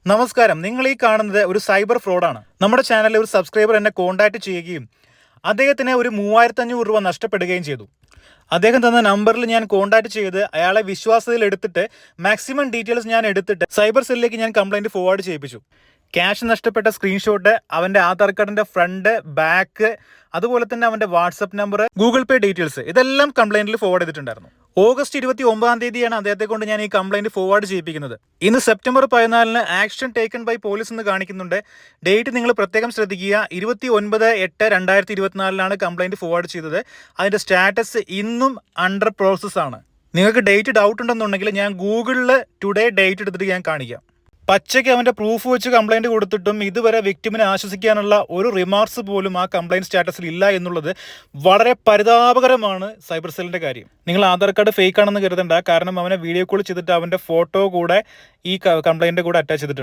നമസ്കാരം. നിങ്ങൾ ഈ കാണുന്നത് ഒരു സൈബർ ഫ്രോഡാണ്. നമ്മുടെ ചാനലിൽ ഒരു സബ്സ്ക്രൈബർ എന്നെ കോൺടാക്ട് ചെയ്യുകയും അദ്ദേഹത്തിന് ഒരു 3500 രൂപ നഷ്ടപ്പെടുകയും ചെയ്തു. അദ്ദേഹം തന്ന നമ്പറിൽ ഞാൻ കോൺടാക്ട് ചെയ്ത് അയാളെ വിശ്വാസത്തിൽ എടുത്തിട്ട് മാക്സിമം ഡീറ്റെയിൽസ് ഞാൻ എടുത്തിട്ട് സൈബർ സെല്ലിലേക്ക് ഞാൻ കംപ്ലൈൻറ്റ് ഫോർവേഡ് ചെയ്യിപ്പിച്ചു. ക്യാഷ് നഷ്ടപ്പെട്ട സ്ക്രീൻഷോട്ട്, അവൻ്റെ ആധാർ കാർഡിൻ്റെ ഫ്രണ്ട്, ബാക്ക്, അതുപോലെ തന്നെ അവൻ്റെ വാട്സപ്പ് നമ്പർ, ഗൂഗിൾ പേ ഡീറ്റെയിൽസ് ഇതെല്ലാം കംപ്ലൈൻറ്റിൽ ഫോർവേഡ് ചെയ്തിട്ടുണ്ടായിരുന്നു. ഓഗസ്റ്റ് 29 അദ്ദേഹത്തെ കൊണ്ട് ഞാൻ ഈ കംപ്ലൈൻറ്റ് ഫോർവേഡ് ചെയ്യിപ്പിക്കുന്നത്. ഇന്ന് September 14 action taken by police എന്ന് കാണിക്കുന്നുണ്ട്. ഡേറ്റ് നിങ്ങൾ പ്രത്യേകം ശ്രദ്ധിക്കുക. 29/8/2024 കംപ്ലൈൻറ്റ് ഫോർവേഡ് ചെയ്തത്. അതിൻ്റെ സ്റ്റാറ്റസ് ഇന്നും അണ്ടർ പ്രോസസ് ആണ്. നിങ്ങൾക്ക് ഡേറ്റ് ഡൗട്ട് ഉണ്ടെന്നുണ്ടെങ്കിൽ ഞാൻ ഗൂഗിളിൽ ടുഡേ ഡേറ്റ് എടുത്തിട്ട് ഞാൻ കാണിക്കാം. പച്ചയ്ക്ക് അവൻ്റെ പ്രൂഫ് വെച്ച് കംപ്ലൈൻറ്റ് കൊടുത്തിട്ടും ഇതുവരെ വിക്ടിമിനെ ആശ്വസിക്കാനുള്ള ഒരു റിമാർക്സ് പോലും ആ കംപ്ലൈൻറ്റ് സ്റ്റാറ്റസിൽ ഇല്ല എന്നുള്ളത് വളരെ പരിതാപകരമാണ് സൈബർ സെല്ലിൻ്റെ കാര്യം. നിങ്ങൾ ആധാർ കാർഡ് ഫേക്ക് ആണെന്ന് കരുതണ്ട. കാരണം അവനെ വീഡിയോ കോൾ ചെയ്തിട്ട് അവൻ്റെ ഫോട്ടോ കൂടെ ഈ കംപ്ലൈൻറ്റ് കൂടെ അറ്റാച്ച് ചെയ്തിട്ടുണ്ട്.